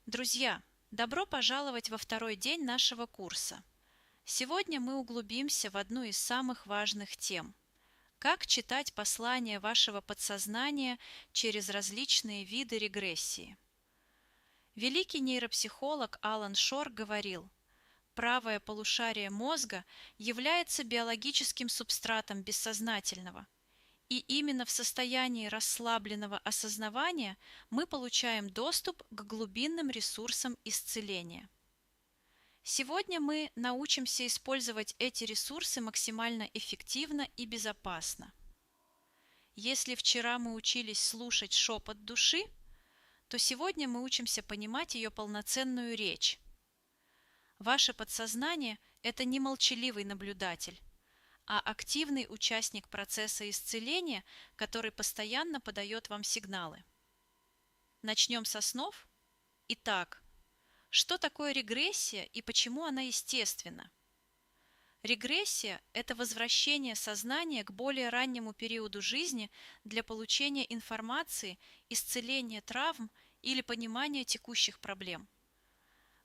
Друзья, добро пожаловать во второй день нашего курса. Сегодня мы углубимся в одну из самых важных тем – как читать послания вашего подсознания через различные виды регрессии. Великий нейропсихолог Алан Шор говорил: правое полушарие мозга является биологическим субстратом бессознательного, и именно в состоянии расслабленного осознавания мы получаем доступ к глубинным ресурсам исцеления. Сегодня мы научимся использовать эти ресурсы максимально эффективно и безопасно. Если вчера мы учились слушать шепот души, то сегодня мы учимся понимать ее полноценную речь. Ваше подсознание – это не молчаливый наблюдатель, а активный участник процесса исцеления, который постоянно подает вам сигналы. Начнем со снов. Итак, что такое регрессия и почему она естественна? Регрессия – это возвращение сознания к более раннему периоду жизни для получения информации, исцеления травм или понимания текущих проблем.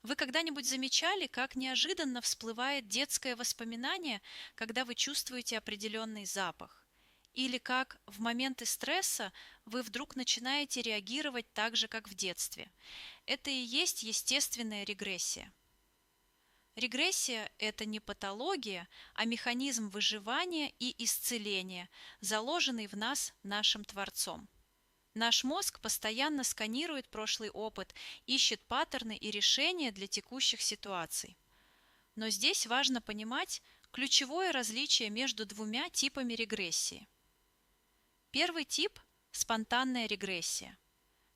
Вы когда-нибудь замечали, как неожиданно всплывает детское воспоминание, когда вы чувствуете определенный запах? Или как в моменты стресса вы вдруг начинаете реагировать так же, как в детстве? Это и есть естественная регрессия. Регрессия – это не патология, а механизм выживания и исцеления, заложенный в нас нашим Творцом. Наш мозг постоянно сканирует прошлый опыт, ищет паттерны и решения для текущих ситуаций. Но здесь важно понимать ключевое различие между двумя типами регрессии. Первый тип – спонтанная регрессия.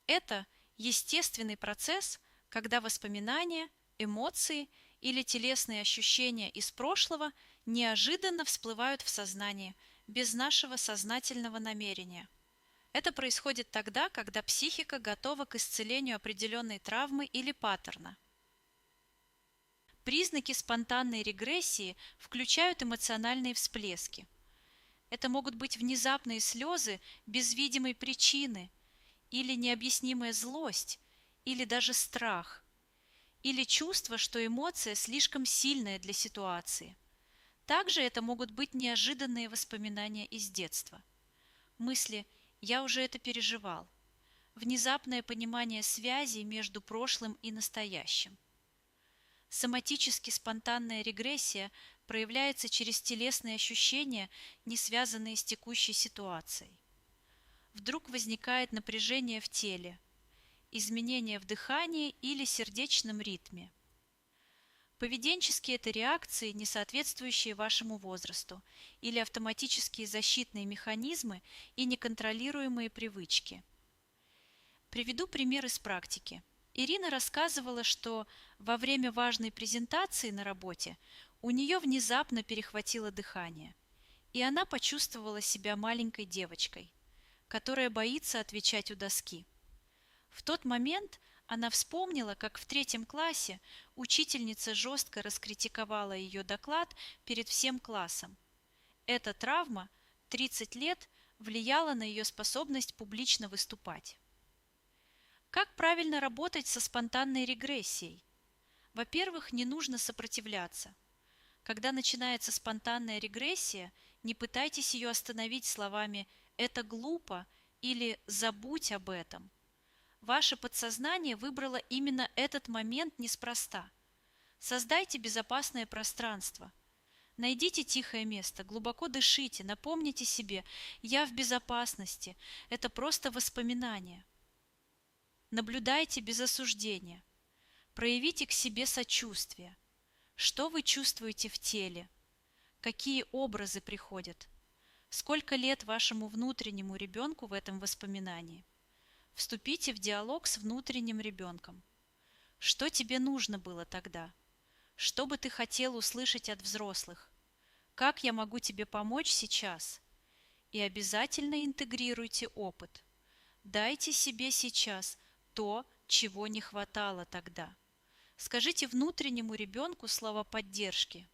Это естественный процесс, когда воспоминания, эмоции или телесные ощущения из прошлого неожиданно всплывают в сознание без нашего сознательного намерения. Это происходит тогда, когда психика готова к исцелению определенной травмы или паттерна. Признаки спонтанной регрессии включают эмоциональные всплески. Это могут быть внезапные слезы без видимой причины, или необъяснимая злость, или даже страх, или чувство, что эмоция слишком сильная для ситуации. Также это могут быть неожиданные воспоминания из детства. Мысли «я уже это переживал», внезапное понимание связей между прошлым и настоящим. Соматически спонтанная регрессия проявляется через телесные ощущения, не связанные с текущей ситуацией. Вдруг возникает напряжение в теле, изменения в дыхании или сердечном ритме. Поведенческие это реакции, не соответствующие вашему возрасту, или автоматические защитные механизмы и неконтролируемые привычки. Приведу пример из практики. Ирина рассказывала, что во время важной презентации на работе у нее внезапно перехватило дыхание, и она почувствовала себя маленькой девочкой, которая боится отвечать у доски. В тот момент она вспомнила, как в 3 классе учительница жестко раскритиковала ее доклад перед всем классом. Эта травма 30 лет влияла на ее способность публично выступать. Как правильно работать со спонтанной регрессией? Во-первых, не нужно сопротивляться. Когда начинается спонтанная регрессия, не пытайтесь ее остановить словами «это глупо» или «забудь об этом». Ваше подсознание выбрало именно этот момент неспроста. Создайте безопасное пространство. Найдите тихое место, глубоко дышите, напомните себе «я в безопасности», это просто воспоминание. Наблюдайте без осуждения. Проявите к себе сочувствие. Что вы чувствуете в теле? Какие образы приходят? Сколько лет вашему внутреннему ребенку в этом воспоминании? Вступите в диалог с внутренним ребенком. Что тебе нужно было тогда? Что бы ты хотел услышать от взрослых? Как я могу тебе помочь сейчас? И обязательно интегрируйте опыт. Дайте себе сейчас то, чего не хватало тогда. Скажите внутреннему ребенку слова поддержки.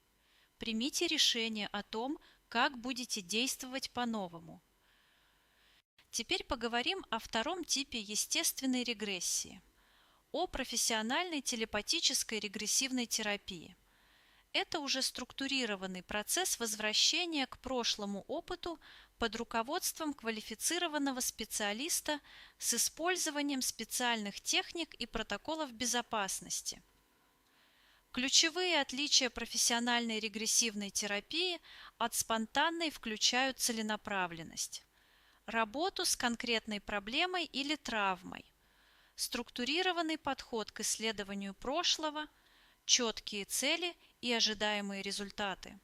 Примите решение о том, как будете действовать по-новому. Теперь поговорим о втором типе естественной регрессии. о профессиональной телепатической регрессивной терапии. Это уже структурированный процесс возвращения к прошлому опыту под руководством квалифицированного специалиста с использованием специальных техник и протоколов безопасности. Ключевые отличия профессиональной регрессивной терапии от спонтанной включают целенаправленность, работу с конкретной проблемой или травмой, структурированный подход к исследованию прошлого, четкие цели и ожидаемые результаты.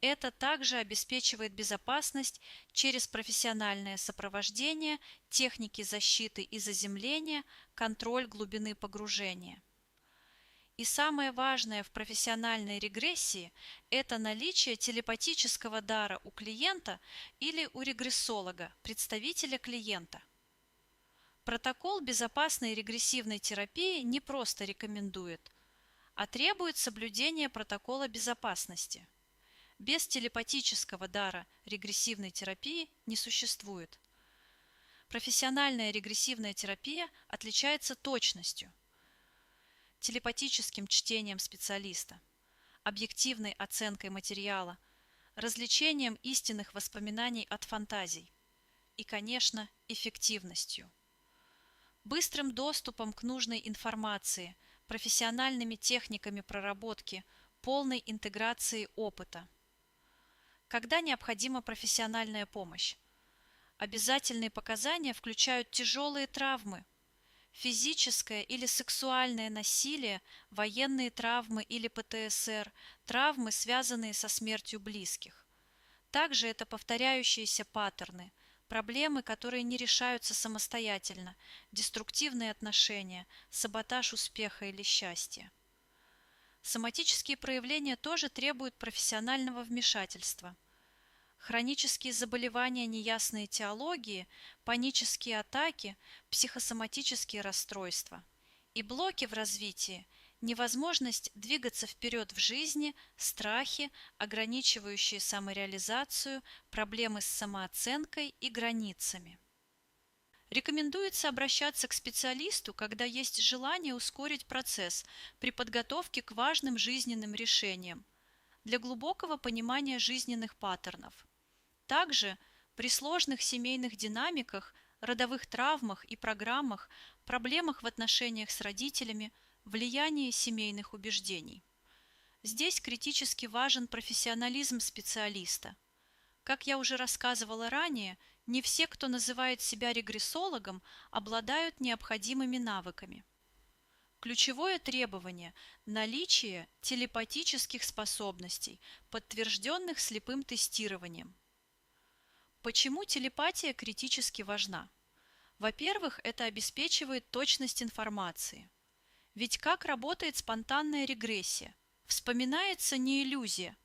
Это также обеспечивает безопасность через профессиональное сопровождение, техники защиты и заземления, контроль глубины погружения. И самое важное в профессиональной регрессии – это наличие телепатического дара у клиента или у регрессолога, представителя клиента. Протокол безопасной регрессивной терапии не просто рекомендует, а требует соблюдения протокола безопасности. Без телепатического дара регрессивной терапии не существует. Профессиональная регрессивная терапия отличается точностью, телепатическим чтением специалиста, объективной оценкой материала, развлечением истинных воспоминаний от фантазий и, конечно, эффективностью. Быстрым доступом к нужной информации, профессиональными техниками проработки, полной интеграцией опыта. Когда необходима профессиональная помощь? Обязательные показания включают тяжелые травмы, физическое или сексуальное насилие, военные травмы или ПТСР, травмы, связанные со смертью близких. Также это повторяющиеся паттерны, проблемы, которые не решаются самостоятельно, деструктивные отношения, саботаж успеха или счастья. Соматические проявления тоже требуют профессионального вмешательства. Хронические заболевания неясной этиологии, панические атаки, психосоматические расстройства. И блоки в развитии – невозможность двигаться вперед в жизни, страхи, ограничивающие самореализацию, проблемы с самооценкой и границами. Рекомендуется обращаться к специалисту, когда есть желание ускорить процесс при подготовке к важным жизненным решениям, для глубокого понимания жизненных паттернов. Также при сложных семейных динамиках, родовых травмах и программах, проблемах в отношениях с родителями, влиянии семейных убеждений. Здесь критически важен профессионализм специалиста. Как я уже рассказывала ранее, не все, кто называет себя регрессологом, обладают необходимыми навыками. Ключевое требование – наличие телепатических способностей, подтвержденных слепым тестированием. Почему телепатия критически важна? Во-первых, это обеспечивает точность информации. Ведь как работает спонтанная регрессия? Вспоминается не иллюзия,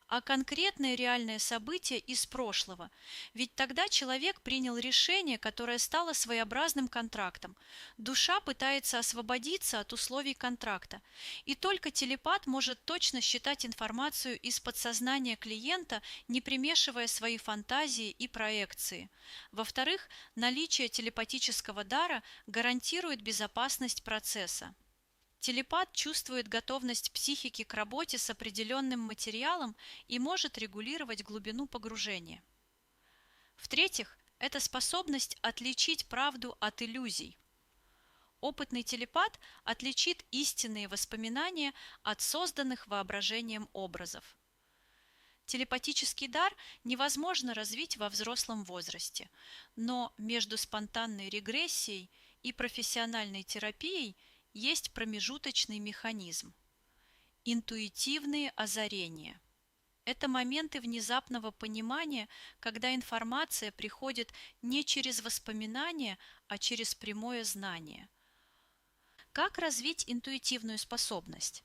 а конкретное реальное событие из прошлого. Ведь тогда человек принял решение, которое стало своеобразным контрактом. Душа пытается освободиться от условий контракта. И только телепат может точно считать информацию из подсознания клиента, не примешивая свои фантазии и проекции. Во-вторых, наличие телепатического дара гарантирует безопасность процесса. Телепат чувствует готовность психики к работе с определенным материалом и может регулировать глубину погружения. В-третьих, это способность отличить правду от иллюзий. Опытный телепат отличит истинные воспоминания от созданных воображением образов. Телепатический дар невозможно развить во взрослом возрасте, но между спонтанной регрессией и профессиональной терапией есть промежуточный механизм – интуитивные озарения. Это моменты внезапного понимания, когда информация приходит не через воспоминания, а через прямое знание. Как развить интуитивную способность?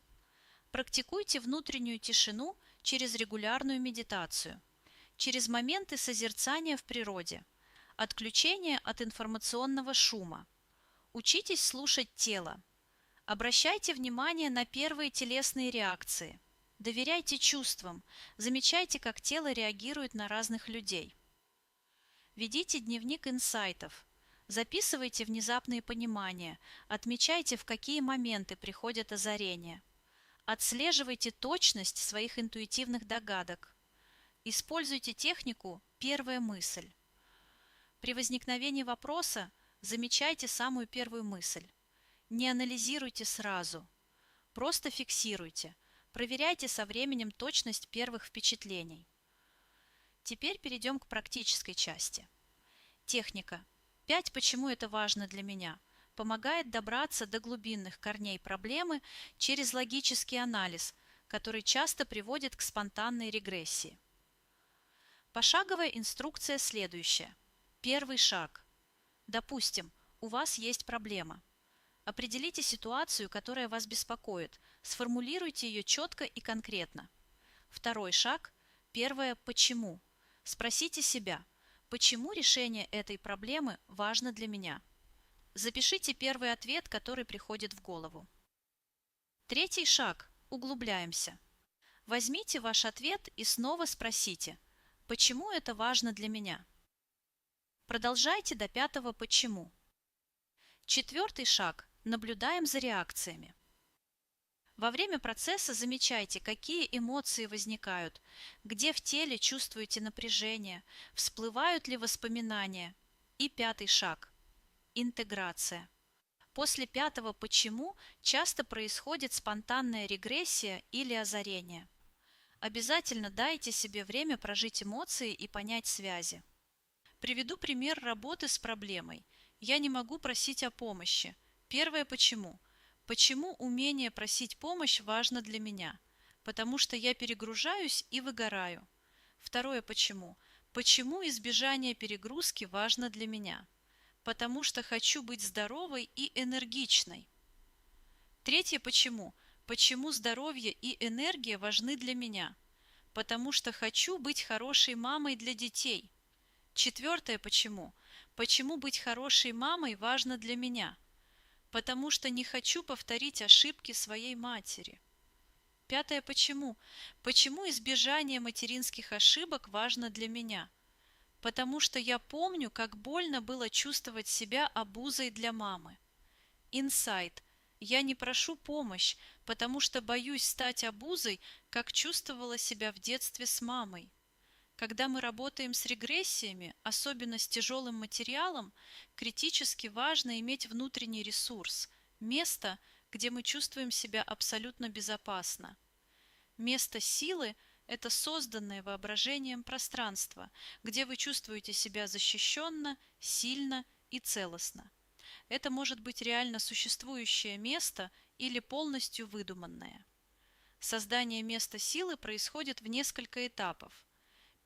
Практикуйте внутреннюю тишину через регулярную медитацию, через моменты созерцания в природе, отключение от информационного шума. Учитесь слушать тело. Обращайте внимание на первые телесные реакции. Доверяйте чувствам, замечайте, как тело реагирует на разных людей. Ведите дневник инсайтов. Записывайте внезапные понимания, отмечайте, в какие моменты приходят озарения. Отслеживайте точность своих интуитивных догадок. Используйте технику «первая мысль». При возникновении вопроса замечайте самую первую мысль. Не анализируйте сразу, просто фиксируйте. Проверяйте со временем точность первых впечатлений. Теперь перейдем к практической части. Техника. 5. Почему это важно для меня? Помогает добраться до глубинных корней проблемы через логический анализ, который часто приводит к спонтанной регрессии. Пошаговая инструкция следующая. Первый шаг. Допустим, у вас есть проблема. Определите ситуацию, которая вас беспокоит, сформулируйте ее четко и конкретно. Второй шаг. Первое «почему?». Спросите себя, почему решение этой проблемы важно для меня? Запишите первый ответ, который приходит в голову. Третий шаг. Углубляемся. Возьмите ваш ответ и снова спросите, почему это важно для меня? Продолжайте до пятого «почему?». Четвертый шаг. Наблюдаем за реакциями. Во время процесса замечайте, какие эмоции возникают, где в теле чувствуете напряжение, всплывают ли воспоминания. И пятый шаг – интеграция. После пятого «почему» часто происходит спонтанная регрессия или озарение. Обязательно дайте себе время прожить эмоции и понять связи. Приведу пример работы с проблемой. Я не могу просить о помощи. Первое «почему?». Почему умение просить помощь важно для меня? Потому что я перегружаюсь и выгораю. Второе «почему?». Почему избежание перегрузки важно для меня? Потому что хочу быть здоровой и энергичной. Третье «почему?». Почему здоровье и энергия важны для меня? Потому что хочу быть хорошей мамой для детей. Четвертое «почему?». Почему быть хорошей мамой важно для меня? Потому что не хочу повторить ошибки своей матери. Пятое «почему?». Почему избежание материнских ошибок важно для меня? Потому что я помню, как больно было чувствовать себя обузой для мамы. Инсайт. Я не прошу помощь, потому что боюсь стать обузой, как чувствовала себя в детстве с мамой. Когда мы работаем с регрессиями, особенно с тяжелым материалом, критически важно иметь внутренний ресурс, место, где мы чувствуем себя абсолютно безопасно. Место силы – это созданное воображением пространство, где вы чувствуете себя защищенно, сильно и целостно. Это может быть реально существующее место или полностью выдуманное. Создание места силы происходит в несколько этапов.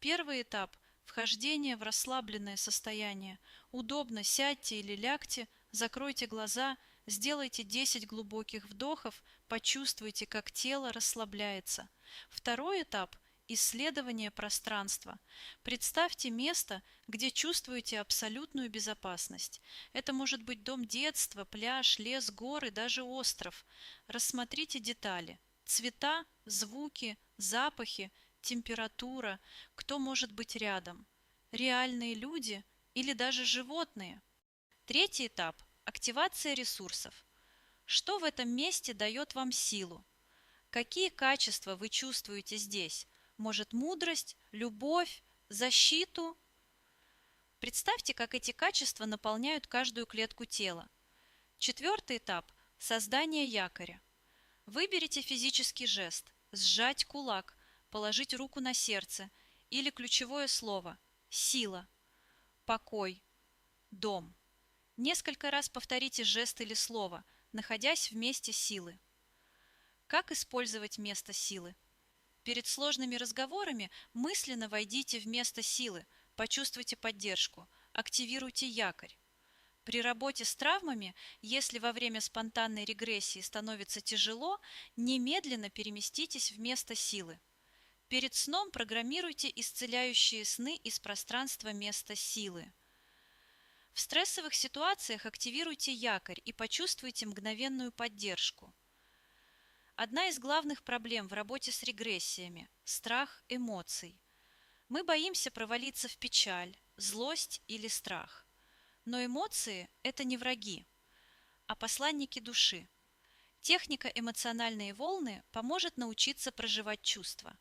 Первый этап – вхождение в расслабленное состояние. Удобно сядьте или лягте, закройте глаза, сделайте 10 глубоких вдохов, почувствуйте, как тело расслабляется. Второй этап – исследование пространства. Представьте место, где чувствуете абсолютную безопасность. Это может быть дом детства, пляж, лес, горы, даже остров. Рассмотрите детали – цвета, звуки, запахи, температура, кто может быть рядом, реальные люди или даже животные. Третий этап – активация ресурсов. Что в этом месте дает вам силу? Какие качества вы чувствуете здесь? Может, мудрость, любовь, защиту? Представьте, как эти качества наполняют каждую клетку тела. Четвертый этап – создание якоря. Выберите физический жест – сжать кулак, положить руку на сердце или ключевое слово «сила», «покой», «дом». Несколько раз повторите жест или слово, находясь в месте силы. Как использовать место силы? Перед сложными разговорами мысленно войдите в место силы, почувствуйте поддержку, активируйте якорь. При работе с травмами, если во время спонтанной регрессии становится тяжело, немедленно переместитесь в место силы. Перед сном программируйте исцеляющие сны из пространства места силы. В стрессовых ситуациях активируйте якорь и почувствуйте мгновенную поддержку. Одна из главных проблем в работе с регрессиями – страх эмоций. Мы боимся провалиться в печаль, злость или страх. Но эмоции– это не враги, а посланники души. Техника «Эмоциональные волны» поможет научиться проживать чувства.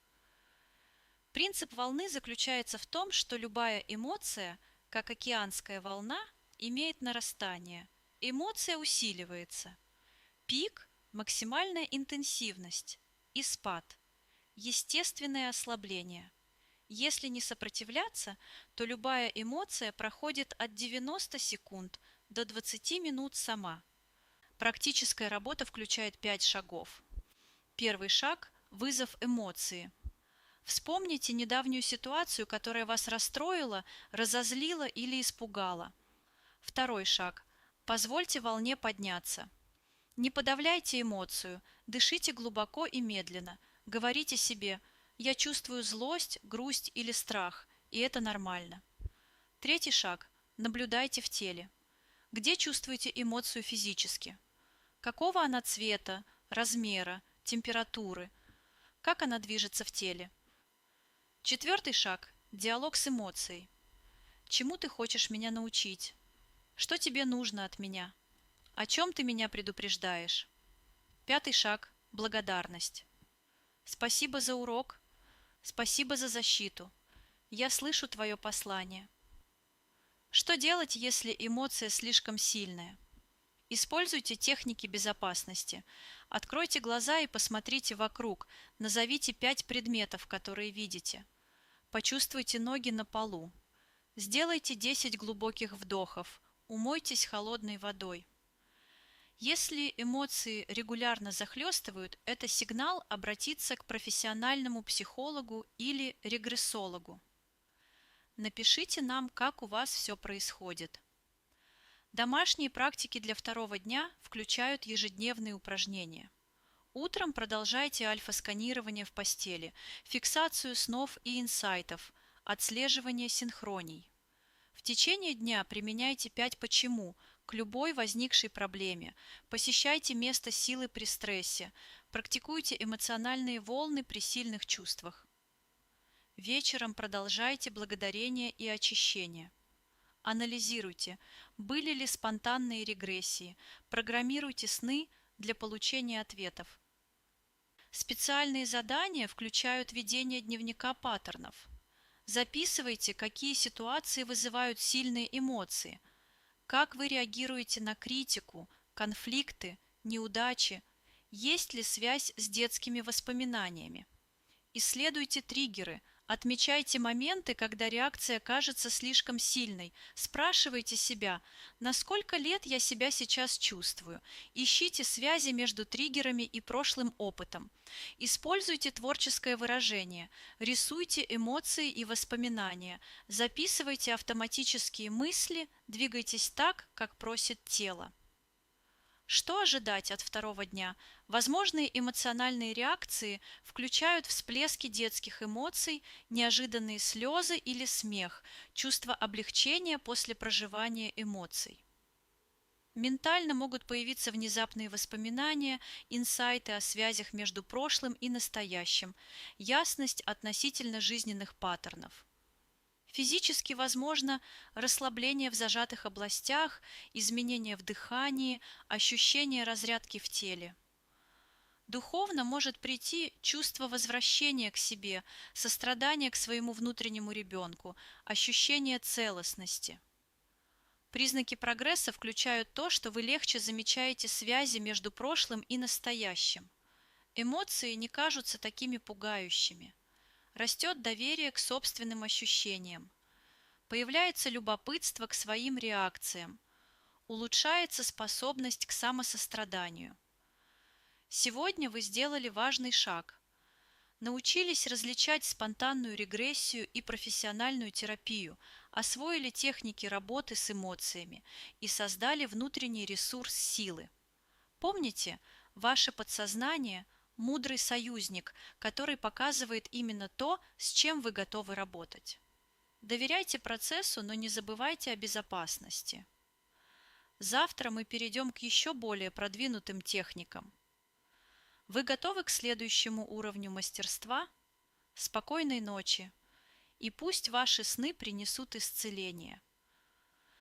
Принцип волны заключается в том, что любая эмоция, как океанская волна, имеет нарастание. Эмоция усиливается. Пик– максимальная интенсивность и спад– естественное ослабление. Если не сопротивляться, то любая эмоция проходит от 90 секунд до 20 минут сама. Практическая работа включает 5 шагов. Первый шаг– вызов эмоции. Вспомните недавнюю ситуацию, которая вас расстроила, разозлила или испугала. Второй шаг. Позвольте волне подняться. Не подавляйте эмоцию, дышите глубоко и медленно. Говорите себе «я чувствую злость, грусть или страх, и это нормально». Третий шаг. Наблюдайте в теле. Где чувствуете эмоцию физически? Какого она цвета, размера, температуры? Как она движется в теле? Четвертый шаг. Диалог с эмоцией. Чему ты хочешь меня научить? Что тебе нужно от меня? О чем ты меня предупреждаешь? Пятый шаг. Благодарность. Спасибо за урок. Спасибо за защиту. Я слышу твое послание. Что делать, если эмоция слишком сильная? Используйте техники безопасности. Откройте глаза и посмотрите вокруг. Назовите 5 предметов, которые видите. Почувствуйте ноги на полу. Сделайте 10 глубоких вдохов. Умойтесь холодной водой. Если эмоции регулярно захлестывают, это сигнал обратиться к профессиональному психологу или регрессологу. Напишите нам, как у вас все происходит. Домашние практики для второго дня включают ежедневные упражнения. Утром продолжайте альфа-сканирование в постели, фиксацию снов и инсайтов, отслеживание синхроний. В течение дня применяйте 5 «почему» к любой возникшей проблеме, посещайте место силы при стрессе, практикуйте эмоциональные волны при сильных чувствах. Вечером продолжайте благодарение и очищение. Анализируйте, были ли спонтанные регрессии, программируйте сны для получения ответов. Специальные задания включают ведение дневника паттернов. Записывайте, какие ситуации вызывают сильные эмоции, как вы реагируете на критику, конфликты, неудачи, есть ли связь с детскими воспоминаниями. Исследуйте триггеры, отмечайте моменты, когда реакция кажется слишком сильной, спрашивайте себя, на сколько лет я себя сейчас чувствую, ищите связи между триггерами и прошлым опытом, используйте творческое выражение, рисуйте эмоции и воспоминания, записывайте автоматические мысли, двигайтесь так, как просит тело. Что ожидать от второго дня? Возможные эмоциональные реакции включают всплески детских эмоций, неожиданные слезы или смех, чувство облегчения после проживания эмоций. Ментально могут появиться внезапные воспоминания, инсайты о связях между прошлым и настоящим, ясность относительно жизненных паттернов. Физически возможно расслабление в зажатых областях, изменения в дыхании, ощущение разрядки в теле. Духовно может прийти чувство возвращения к себе, сострадание к своему внутреннему ребенку, ощущение целостности. Признаки прогресса включают то, что вы легче замечаете связи между прошлым и настоящим. Эмоции не кажутся такими пугающими. Растет доверие к собственным ощущениям. Появляется любопытство к своим реакциям. Улучшается способность к самосостраданию. Сегодня вы сделали важный шаг. Научились различать спонтанную регрессию и профессиональную терапию, освоили техники работы с эмоциями и создали внутренний ресурс силы. Помните, ваше подсознание – мудрый союзник, который показывает именно то, с чем вы готовы работать. Доверяйте процессу, но не забывайте о безопасности. Завтра мы перейдем к еще более продвинутым техникам. Вы готовы к следующему уровню мастерства? Спокойной ночи, и пусть ваши сны принесут исцеление.